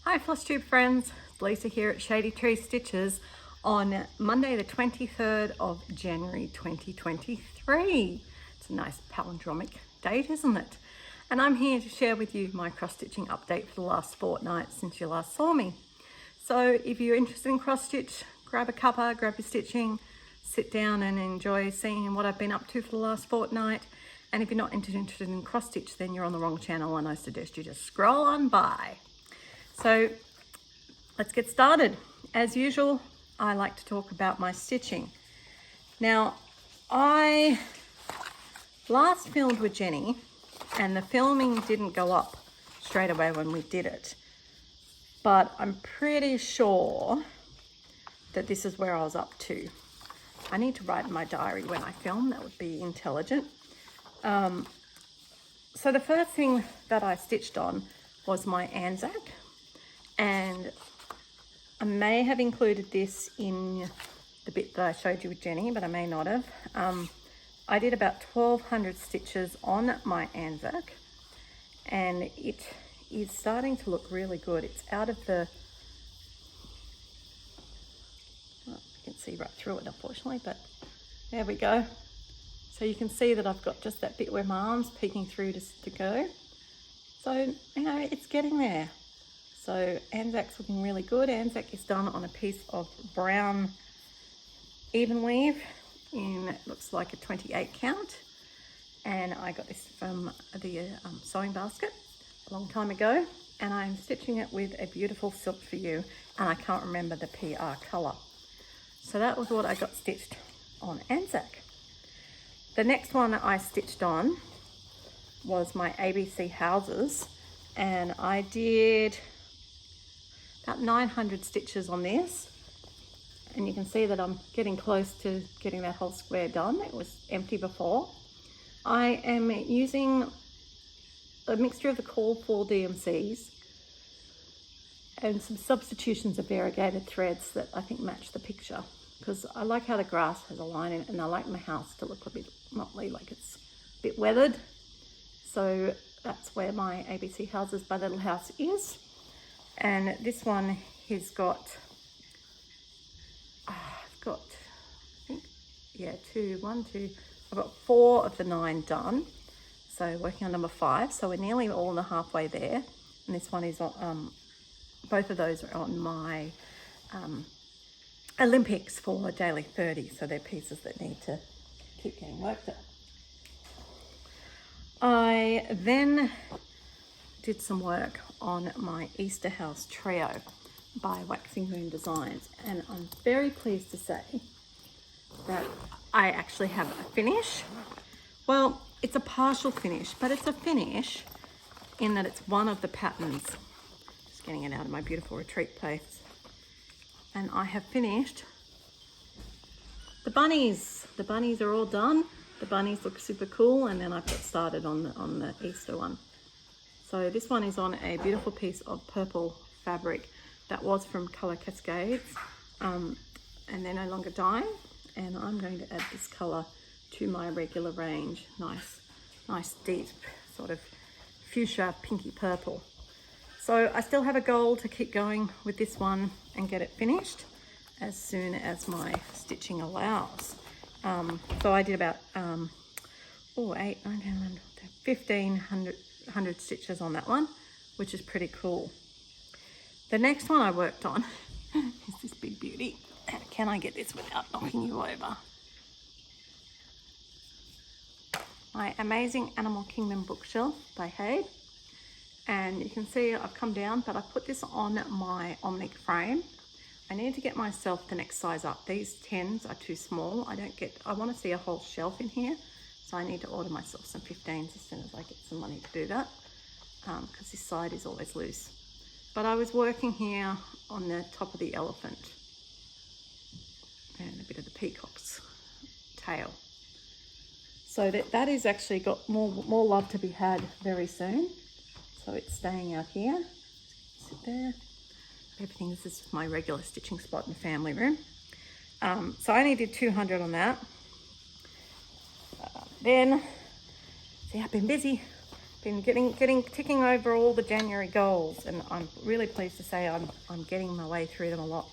Hi Flosstube friends, it's Lisa here at Shady Tree Stitches on Monday the 23rd of January 2023. It's a nice palindromic date, isn't it? And I'm here to share with you my cross-stitching update for the last fortnight since you last saw me. So if you're interested in cross-stitch, grab a cuppa, grab your stitching, sit down and enjoy seeing what I've been up to for the last fortnight. And if you're not interested in cross-stitch, then you're on the wrong channel and I suggest you just scroll on by. So let's get started. As usual, I like to talk about my stitching. Now, I last filmed with Jenny and the filming didn't go up straight away when we did it, but I'm pretty sure that this is where I was up to. I need to write in my diary when I film, that would be intelligent. So the first thing that I stitched on was my Anzac. And I may have included this in the bit that I showed you with Jenny, but I may not have. I did about 1,200 stitches on my Anzac, and it is starting to look really good. It's out of the, well, you can see right through it unfortunately, but there we go. So you can see that I've got just that bit where my arm's peeking through to go. So, you know, it's getting there. So Anzac's looking really good. Anzac is done on a piece of brown even weave in, it looks like a 28 count. And I got this from the sewing basket a long time ago. And I'm stitching it with a beautiful Silk for You. And I can't remember the PR color. So that was what I got stitched on Anzac. The next one I stitched on was my ABC houses. And I did about 900 stitches on this, and you can see that I'm getting close to getting that whole square done. It was empty before. I am using a mixture of the Call for DMCs and some substitutions of variegated threads that I think match the picture, because I like how the grass has a line in it, and I like my house to look a bit motley, like it's a bit weathered. So that's where my ABC Houses by Little House is. And this one has got, I've got, I think, yeah, I've got 4 of the 9 done. So working on number 5. So we're nearly all in the halfway there. And this one is on, both of those are on my Olympics for daily 30. So they're pieces that need to keep getting worked at. I then did some work on my Easter House Trio by Waxing Moon Designs, and I'm very pleased to say that I actually have a finish. Well, it's a partial finish, but it's a finish in that it's one of the patterns. Just getting it out of my beautiful retreat place. And I have finished the bunnies. The bunnies are all done. The bunnies look super cool, and then I've got started on the Easter one. So this one is on a beautiful piece of purple fabric that was from Colour Cascades, and they're no longer dyeing, and I'm going to add this colour to my regular range. Nice deep sort of fuchsia pinky purple. So I still have a goal to keep going with this one and get it finished as soon as my stitching allows. So I did about 1,500 stitches on that one, which is pretty cool. The next one I worked on is this big beauty. Can I get this without knocking you over? My Amazing Animal Kingdom bookshelf by Hay. And you can see I've come down, but I put this on my Omnic frame. I need to get myself the next size up. These 10s are too small. I want to see a whole shelf in here. So I need to order myself some 15s as soon as I get some money to do that, because this side is always loose. But I was working here on the top of the elephant and a bit of the peacock's tail. So that is actually got more love to be had very soon. So it's staying out here. Sit there. Everything, this is my regular stitching spot in the family room. So I only did 200 on that. Then, see, I've been busy. been ticking over all the January goals, and I'm really pleased to say I'm getting my way through them a lot.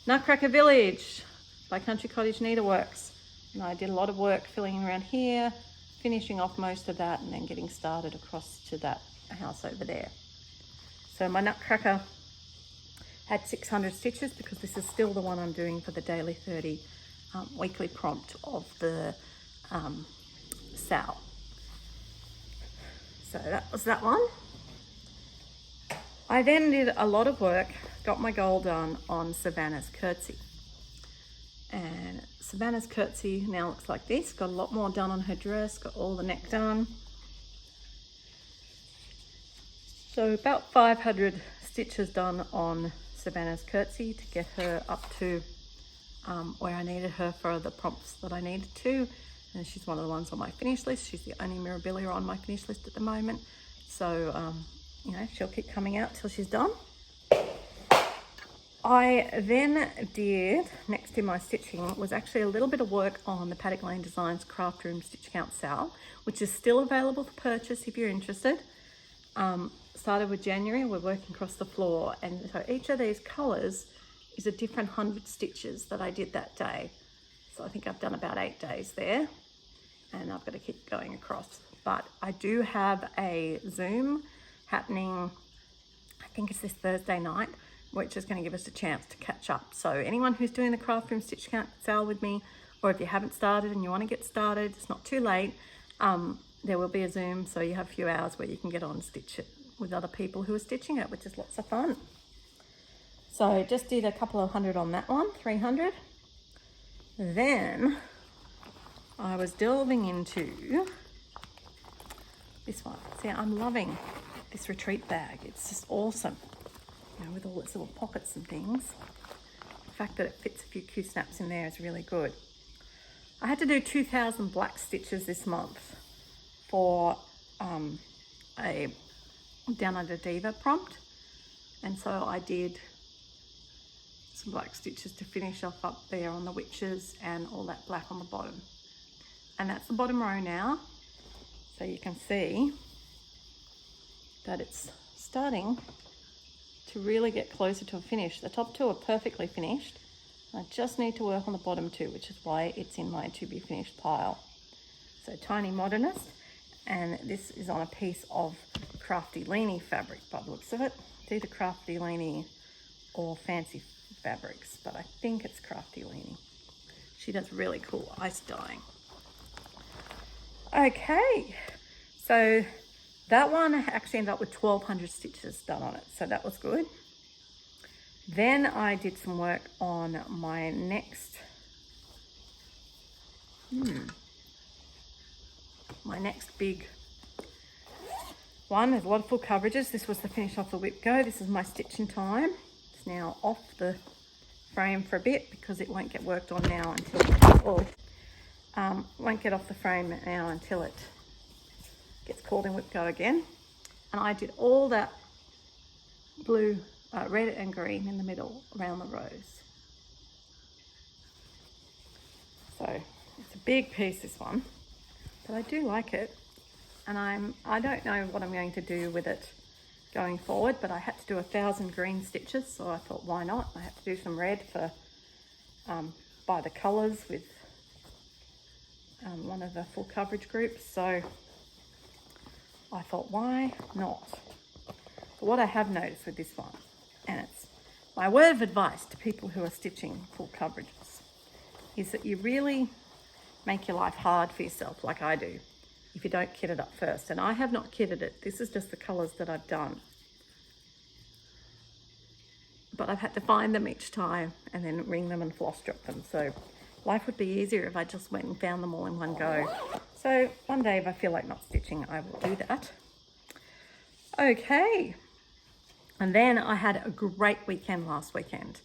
Nutcracker Village by Country Cottage Needleworks. And I did a lot of work filling around here, finishing off most of that, and then getting started across to that house over there. So my Nutcracker had 600 stitches because this is still the one I'm doing for the daily 30 weekly prompt of the SAL. So that was that one. I then did a lot of work, got my goal done on Savannah's Curtsy. And Savannah's Curtsy now looks like this. Got a lot more done on her dress, got all the neck done. So about 500 stitches done on Savannah's Curtsy to get her up to where I needed her for the prompts that I needed to. And she's one of the ones on my finish list. She's the only Mirabilia on my finish list at the moment. So, you know, she'll keep coming out till she's done. I then did, next to my stitching, was actually a little bit of work on the Paddock Lane Designs Craft Room Stitch Count SAL, which is still available for purchase if you're interested. Started with January, we're working across the floor, and so each of these colours is a different 100 stitches that I did that day. So I think I've done about 8 days there, and I've got to keep going across. But I do have a Zoom happening, I think it's this Thursday night, which is going to give us a chance to catch up. So anyone who's doing the Craft Room Stitch Count SAL with me, or if you haven't started and you want to get started, it's not too late, there will be a Zoom, so you have a few hours where you can get on and stitch it with other people who are stitching it, which is lots of fun. So just did a couple of hundred on that one, 300. Then I was delving into this one. See, I'm loving this retreat bag. It's just awesome, you know, with all its little pockets and things. The fact that it fits a few Q-snaps in there is really good. I had to do 2,000 black stitches this month for a Down Under Diva prompt, and so I did some black stitches to finish off up there on the witches and all that black on the bottom. And that's the bottom row now, so you can see that it's starting to really get closer to a finish. The top two are perfectly finished. I just need to work on the bottom two, which is why it's in my to be finished pile. So Tiny Modernist, and this is on a piece of Crafty Leanie fabric by the looks of it. It's either Crafty Leanie or Fancy Fabrics, but I think it's Crafty Leanie. She does really cool ice dyeing. Okay, so that one actually ended up with 1,200 stitches done on it, so that was good. Then I did some work on my next big one. There's a lot of full coverages. This was the finish off the Whip Go. This is my stitching time. It's now off the frame for a bit because it won't get worked on now until, won't get off the frame now until it gets called in Whip Go again. And I did all that blue, red and green in the middle around the rows. So it's a big piece, this one, but I do like it. And I don't know what I'm going to do with it going forward, but I had to do 1,000 green stitches, so I thought, why not? I had to do some red for by the colours with one of the full coverage groups, so I thought, why not? But what I have noticed with this one, and it's my word of advice to people who are stitching full coverages, is that you really make your life hard for yourself, like I do, if you don't kit it up first. And I have not kitted it. This is just the colours that I've done. But I've had to find them each time and then ring them and floss drop them. So life would be easier if I just went and found them all in one go. So one day if I feel like not stitching, I will do that. Okay. And then I had a great weekend last weekend.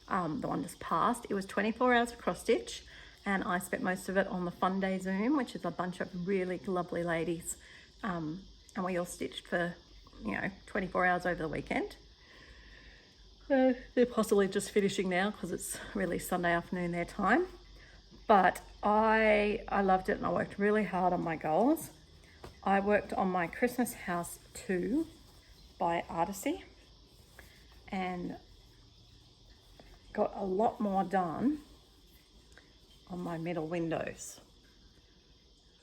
The one just passed. It was 24 hours of cross stitch, and I spent most of it on the Fun Day Zoom, which is a bunch of really lovely ladies. And we all stitched for, 24 hours over the weekend. They're possibly just finishing now because it's really Sunday afternoon their time. But I loved it, and I worked really hard on my goals. I worked on my Christmas house too by Artisy and got a lot more done on my middle windows.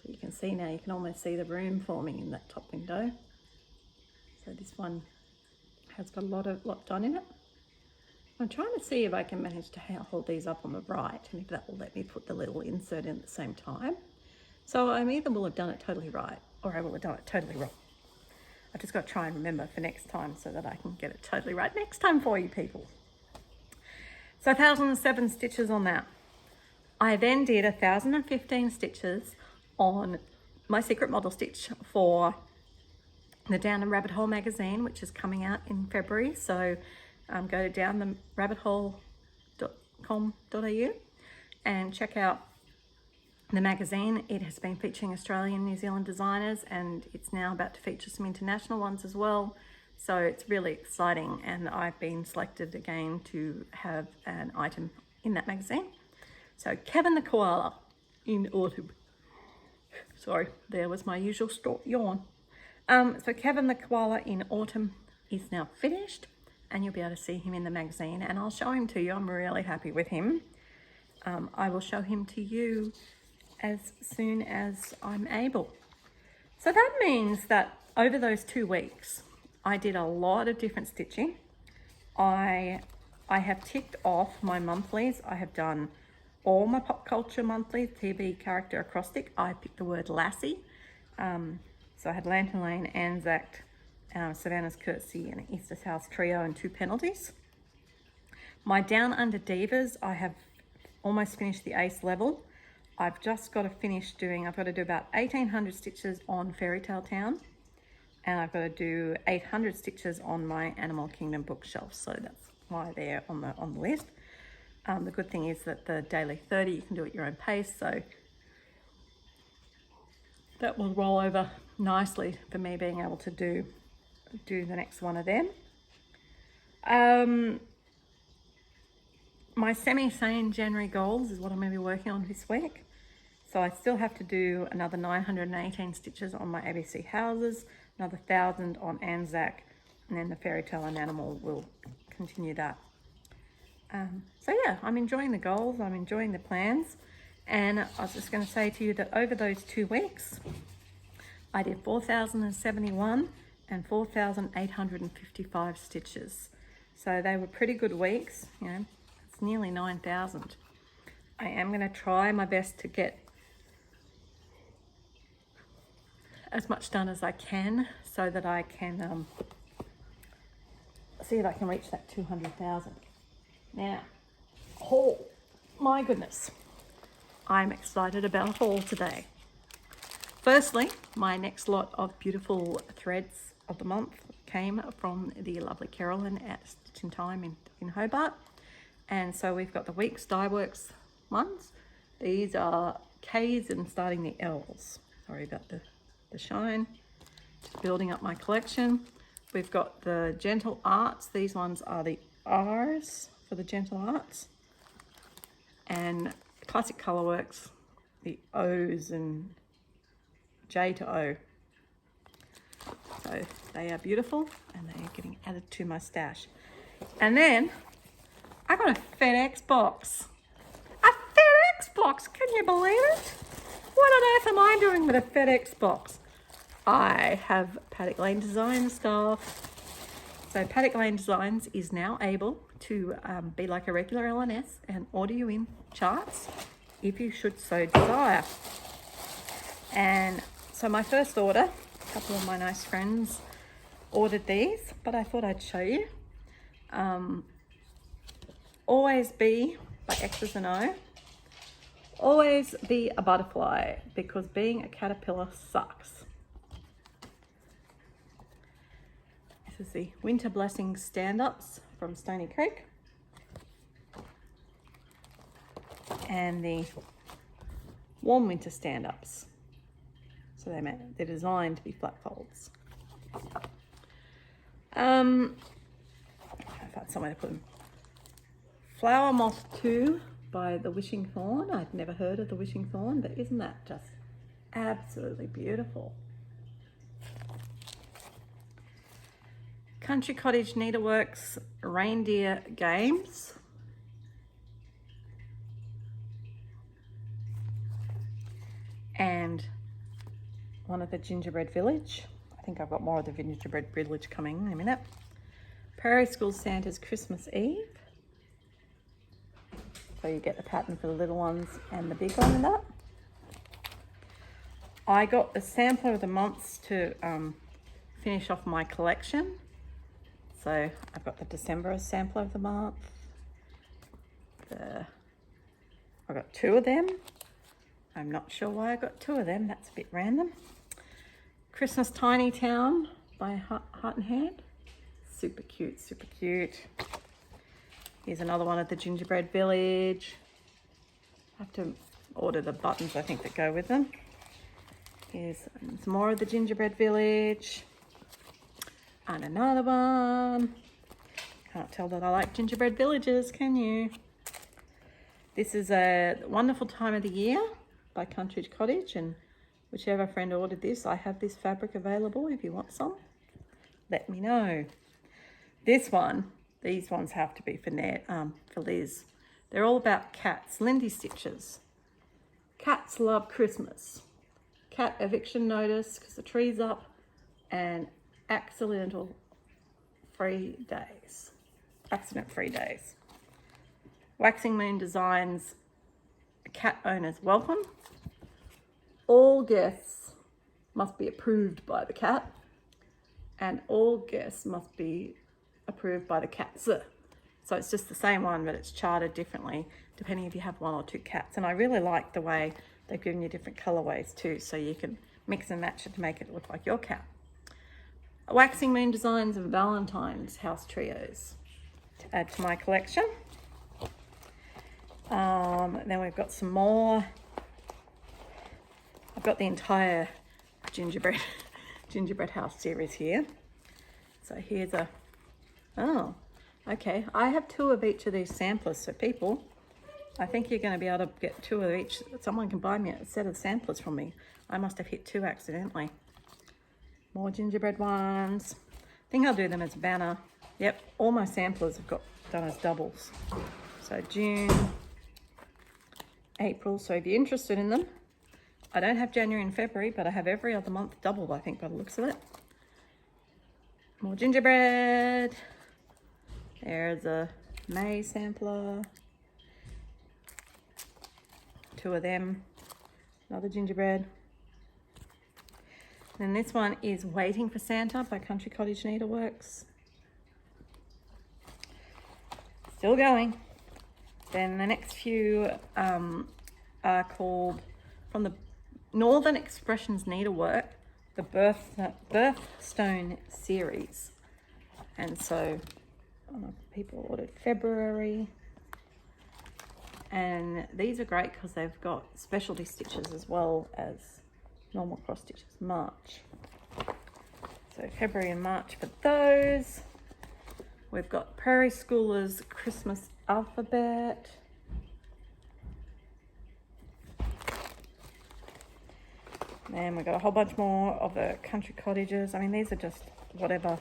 So you can see now, you can almost see the room forming in that top window. So this one has got a lot done in it. I'm trying to see if I can manage to hold these up on the right and if that will let me put the little insert in at the same time. So I either will have done it totally right or I will have done it totally wrong. I've just got to try and remember for next time so that I can get it totally right next time for you people. So 1,007 stitches on that. I then did 1,015 stitches on my secret model stitch for the Down the Rabbit Hole magazine, which is coming out in February. So go to downtherabbithole.com.au and check out the magazine. It has been featuring Australian and New Zealand designers and it's now about to feature some international ones as well. So it's really exciting and I've been selected again to have an item in that magazine. So Kevin the Koala in Autumn. Sorry, there was my usual yawn. So Kevin the Koala in Autumn is now finished and you'll be able to see him in the magazine and I'll show him to you. I'm really happy with him. I will show him to you as soon as I'm able. So that means that over those 2 weeks, I did a lot of different stitching. I have ticked off my monthlies. I have done all my pop culture monthlies, TV character acrostic. I picked the word lassie. So I had Lantern Lane, Anzac, Savannah's Curtsy and Easter's House Trio and 2 penalties. My Down Under Divas, I have almost finished the ace level. I've just got to finish doing, I've got to do about 1,800 stitches on Fairy Tale Town. And I've got to do 800 stitches on my Animal Kingdom bookshelf. So that's why they're on the list. The good thing is that the daily 30, you can do at your own pace. So that will roll over nicely for me being able to do the next one of them. My semi-sane January goals is what I'm going to be working on this week. So I still have to do another 918 stitches on my ABC houses, another 1,000 on Anzac, and then the Fairy Tale and Animal will continue that. So yeah, I'm enjoying the goals, I'm enjoying the plans, and I was just going to say to you that over those 2 weeks, I did 4,071 and 4,855 stitches. So they were pretty good weeks, you know, it's nearly 9,000. I am going to try my best to get as much done as I can so that I can see if I can reach that 200,000. Now, haul, my goodness, I'm excited about a haul today. Firstly, my next lot of beautiful threads of the month came from the lovely Carolyn at Stitch in Time in Hobart. And so we've got the Weeks Dye Works ones. These are K's and starting the L's. Sorry about the shine. Just building up my collection. We've got the Gentle Arts. These ones are the R's for the Gentle Arts. And Classic Colourworks, the O's and J to O. So they are beautiful and they are getting added to my stash. And then I got a FedEx box. A FedEx box, can you believe it? What on earth am I doing with a FedEx box? I have Paddock Lane Design stuff. So Paddock Lane Designs is now able to be like a regular LNS and order you in charts if you should so desire. And so my first order, a couple of my nice friends ordered these, but I thought I'd show you. Always be, by X's and O, always be a butterfly because being a caterpillar sucks. This is the Winter Blessings stand-ups from Stony Creek. And the Warm Winter stand-ups. So they're designed to be flat folds. I've had somewhere to put them. Flower Moth 2 by the Wishing Thorn. I'd never heard of the Wishing Thorn, but isn't that just absolutely beautiful? Country Cottage Needleworks Reindeer Games. And one of the Gingerbread Village. I think I've got more of the Gingerbread Village coming in a minute. Prairie School Santa's Christmas Eve. So you get the pattern for the little ones and the big one in that. I got the sampler of the months to finish off my collection. So I've got the December sampler of the month. I got 2 of them. I'm not sure why I got 2 of them. That's a bit random. Christmas Tiny Town by Heart and Hand. Super cute, super cute. Here's another one at the Gingerbread Village. I have to order the buttons, I think, that go with them. Here's some more of the Gingerbread Village. And another one. Can't tell that I like Gingerbread Villages, can you? This is a Wonderful Time of the Year by Country Cottage, and whichever friend ordered this, I have this fabric available if you want some. Let me know. This one, these ones have to be for Liz. They're all about cats. Lindy Stitches. Cats love Christmas. Cat eviction notice because the tree's up, and accident-free days. Waxing Moon Designs, cat owners welcome. All guests must be approved by the cat, and all guests must be approved by the cats. So it's just the same one, but it's charted differently depending if you have 1 or 2 cats. And I really like the way they've given you different colorways too, so you can mix and match it to make it look like your cat. Waxing Moon Designs and Valentine's House Trios to add to my collection. Then we've got some more. I've got the entire gingerbread house series here. So here's oh, okay. I have 2 of each of these samplers. So people, I think you're going to be able to get 2 of each. Someone can buy me a set of samplers from me. I must have hit 2 accidentally. More gingerbread ones. I think I'll do them as a banner. Yep, all my samplers have got done as doubles. So June, April. So if you're interested in them, I don't have January and February, but I have every other month doubled, I think, by the looks of it. More gingerbread. There's a May sampler. 2 of them. Another gingerbread. Then this one is Waiting for Santa by Country Cottage Needleworks. Still going. Then the next few are called from the Northern Expressions Needlework, the Birthstone series. And so people ordered February. And these are great because they've got specialty stitches as well as normal cross stitches. March. So February and March for those. We've got Prairie Schoolers Christmas Alphabet. And we've got a whole bunch more of the Country Cottages. I mean, these are just whatever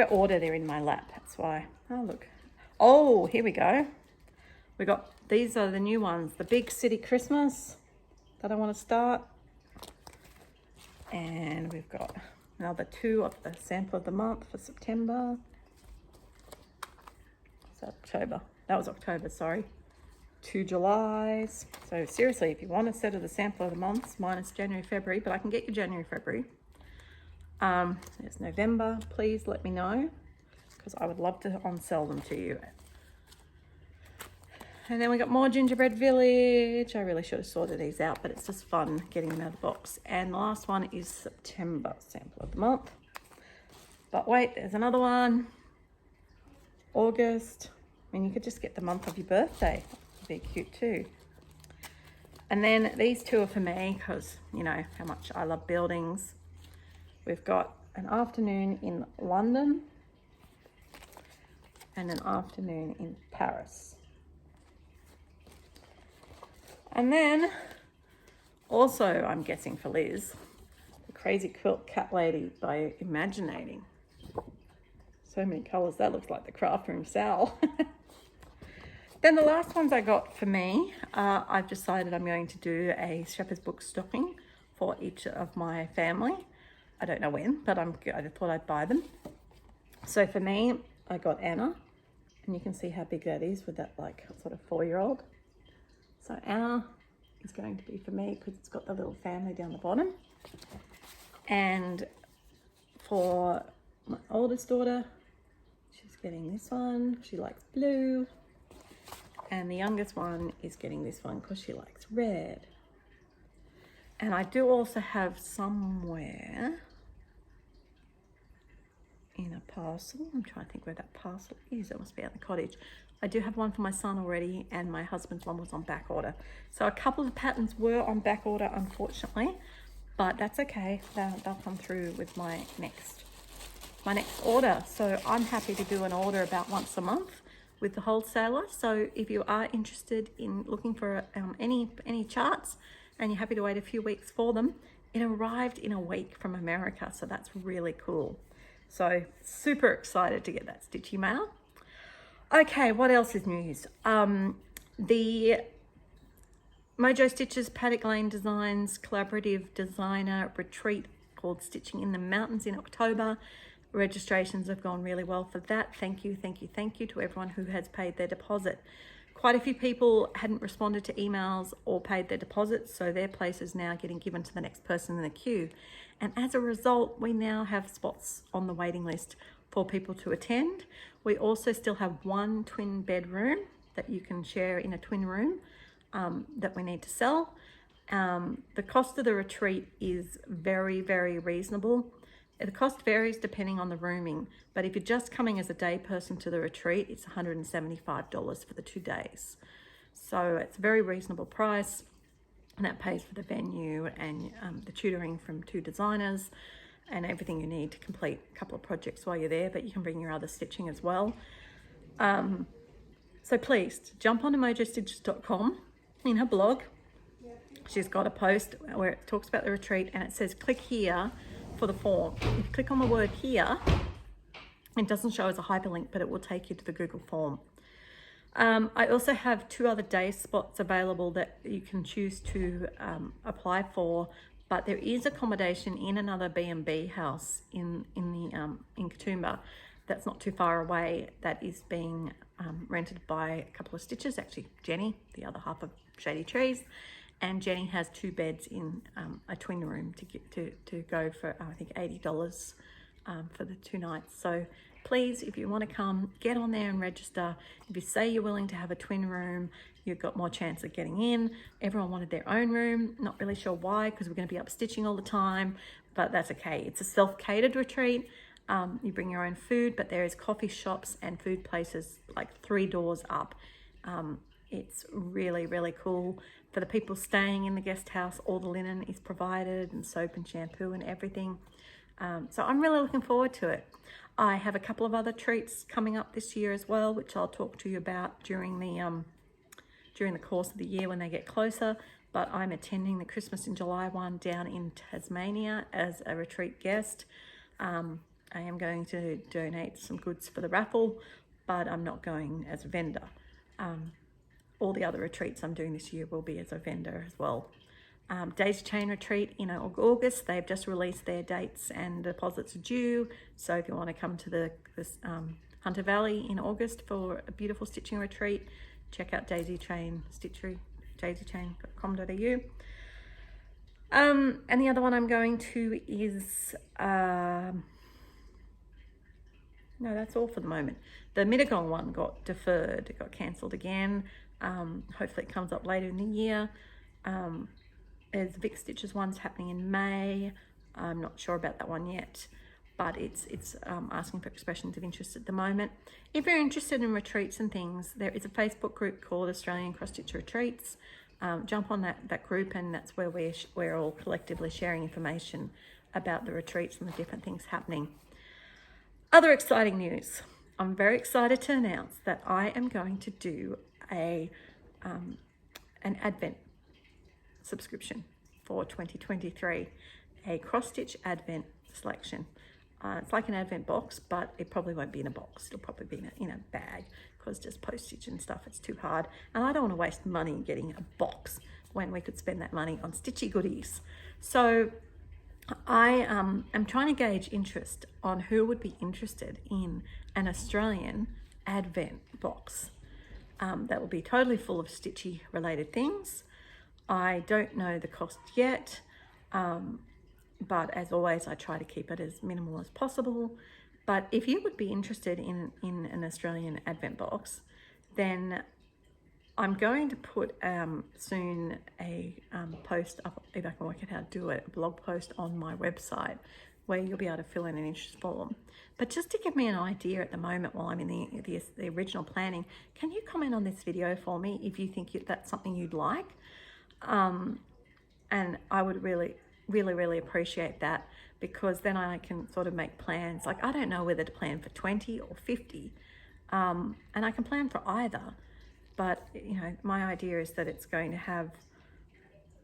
order they're in my lap. That's why. Oh, look. Oh, here we go. We got, these are the new ones. The Big City Christmas that I want to start. And we've got another 2 of the sample of the month for September. It's October. That was October, sorry. 2 Julys. So seriously, if you want a set of the sample of the months, minus January, February, but I can get you January, February. There's November. Please let me know because I would love to on-sell them to you. And then we got more Gingerbread Village. I really should have sorted these out, but it's just fun getting them out of the box. And the last one is September, sample of the month. But wait, there's another one. August. I mean, you could just get the month of your birthday. That'd be cute too. And then these 2 are for me because you know how much I love buildings. We've got an afternoon in London and an afternoon in Paris. And then also, I'm guessing for Liz, the Crazy Quilt Cat Lady by Imaginating. so many colours. That looks like the craft room Sal. Then the last ones I got for me, I've decided I'm going to do a shepherd's book stocking for each of my family. I don't know when, but I thought I'd buy them. So for me, I got Anna, and you can see how big that is with that like sort of 4-year-old. So Anna is going to be for me because it's got the little family down the bottom. And for my oldest daughter, she's getting this one. She likes blue. And the youngest one is getting this one because she likes red. And I do also have somewhere in a parcel, I'm trying to think where that parcel is. It must be at the cottage. I do have one for my son already, and my husband's one was on back order. So a couple of patterns were on back order, unfortunately, but that's okay. They'll come through with my next order. So I'm happy to do an order about once a month with the wholesaler. So if you are interested in looking for any charts and you're happy to wait a few weeks for them, it arrived in a week from America, so that's really cool. So super excited to get that stitch email. Okay, what else is news? The Mojo Stitches Paddock Lane Designs collaborative designer retreat called Stitching in the Mountains in October. Registrations have gone really well for that. Thank you to everyone who has paid their deposit. Quite a few people hadn't responded to emails or paid their deposits, so their place is now getting given to the next person in the queue. And as a result, we now have spots on the waiting list for people to attend. We also still have one twin bedroom that you can share in a twin room that we need to sell. The cost of the retreat is very, very reasonable. The cost varies depending on the rooming, but if you're just coming as a day person to the retreat, it's $175 for the 2 days. So it's a very reasonable price, and that pays for the venue and the tutoring from 2 designers and everything you need to complete a couple of projects while you're there, but you can bring your other stitching as well. So please jump onto mojostitches.com. In her blog, she's got a post where it talks about the retreat, and it says click here for the form. If you click on the word here, it doesn't show as a hyperlink, but it will take you to the Google form. I also have 2 other day spots available that you can choose to apply for, but there is accommodation in another B&B house in Katoomba that's not too far away that is being rented by a couple of stitchers, actually Jenny, the other half of Shady Trees, and Jenny has 2 beds in a twin room to go for I think $80 for the 2 nights. So please, if you want to come, get on there and register. If you say you're willing to have a twin room, you've got more chance of getting in. Everyone wanted their own room. Not really sure why, because we're going to be up stitching all the time, but that's okay. It's a self-catered retreat. You bring your own food, but there is coffee shops and food places like 3 doors up. It's really, really cool. For the people staying in the guest house, all the linen is provided and soap and shampoo and everything. So I'm really looking forward to it. I have a couple of other treats coming up this year as well, which I'll talk to you about during the course of the year when they get closer. But I'm attending the Christmas in July one down in Tasmania as a retreat guest. I am going to donate some goods for the raffle, but I'm not going as a vendor. All the other retreats I'm doing this year will be as a vendor as well. Daisy Chain Retreat in August, they've just released their dates and deposits are due. So if you want to come to this Hunter Valley in August for a beautiful stitching retreat, check out Daisy Chain Stitchery, daisychain.com.au. And the other one I'm going to is, no, that's all for the moment. The Mittagong one got deferred, it got cancelled again. Hopefully it comes up later in the year. There's Vic Stitches one's happening in May. I'm not sure about that one yet, but it's asking for expressions of interest at the moment. If you're interested in retreats and things, there is a Facebook group called Australian Cross Stitch Retreats. Jump on that group, and that's where we're all collectively sharing information about the retreats and the different things happening. Other exciting news. I'm very excited to announce that I am going to do an Advent subscription for 2023, a cross-stitch Advent selection. It's like an advent box, but it probably won't be in a box. It'll probably be in a bag, because just postage and stuff, it's too hard. And I don't want to waste money getting a box when we could spend that money on stitchy goodies. So I am trying to gauge interest on who would be interested in an Australian advent box that will be totally full of stitchy related things. I don't know the cost yet, but as always, I try to keep it as minimal as possible. But if you would be interested in an Australian advent box, then I'm going to put soon a post up, if I can work out how to do it, a blog post on my website where you'll be able to fill in an interest form. But just to give me an idea at the moment while I'm in the original planning, can you comment on this video for me if you think that's something you'd like? And I would really appreciate that, because then I can sort of make plans. Like, I don't know whether to plan for 20 or 50, and I can plan for either. But, you know, my idea is that it's going to have,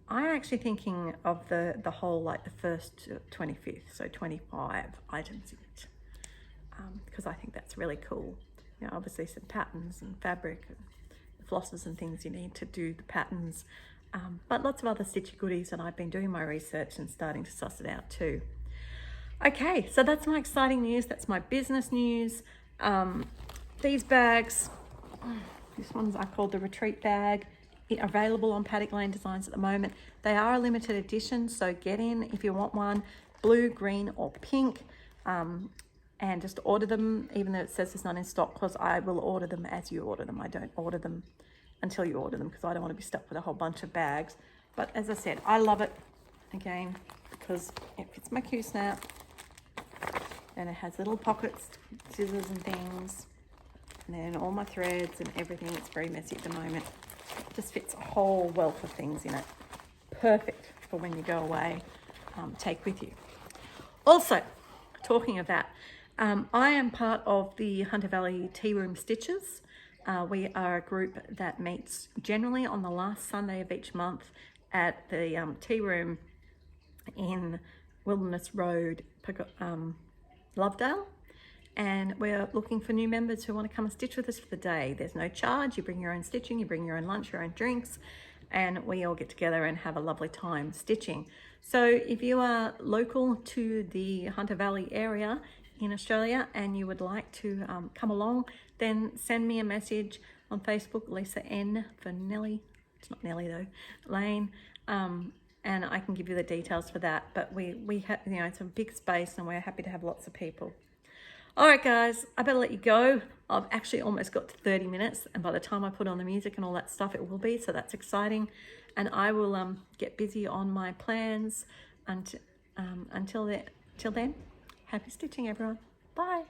I'm actually thinking of the whole, like the first to 25th, so 25 items in it, because I think that's really cool. You know, obviously some patterns and fabric and flosses and things you need to do the patterns, but lots of other stitchy goodies, and I've been doing my research and starting to suss it out too. Okay, so that's my exciting news. That's my business news. These bags, this one's I called the Retreat bag. Available on Paddock Lane Designs at the moment. They are a limited edition, so get in if you want one, blue, green or pink, and just order them, even though it says it's not in stock, because I will order them as you order them. I don't order them until you order them, because I don't want to be stuck with a whole bunch of bags. But as I said, I love it, again, because it fits my Q-snap, and it has little pockets, scissors and things, and then all my threads and everything. It's very messy at the moment. It just fits a whole wealth of things in it. Perfect for when you go away, take with you. Also, talking of that, I am part of the Hunter Valley Tea Room Stitches. We are a group that meets generally on the last Sunday of each month at the tea room in Wilderness Road, Lovedale. And we're looking for new members who want to come and stitch with us for the day. There's no charge. You bring your own stitching, you bring your own lunch, your own drinks, and we all get together and have a lovely time stitching. So if you are local to the Hunter Valley area in Australia and you would like to come along, then send me a message on Facebook, Lisa N for Nellie. It's not Nellie though, Lane. And I can give you the details for that. But we have, you know, it's a big space and we're happy to have lots of people. All right, guys, I better let you go. I've actually almost got to 30 minutes, and by the time I put on the music and all that stuff, it will be, so that's exciting. And I will get busy on my plans until then. Happy stitching, everyone. Bye.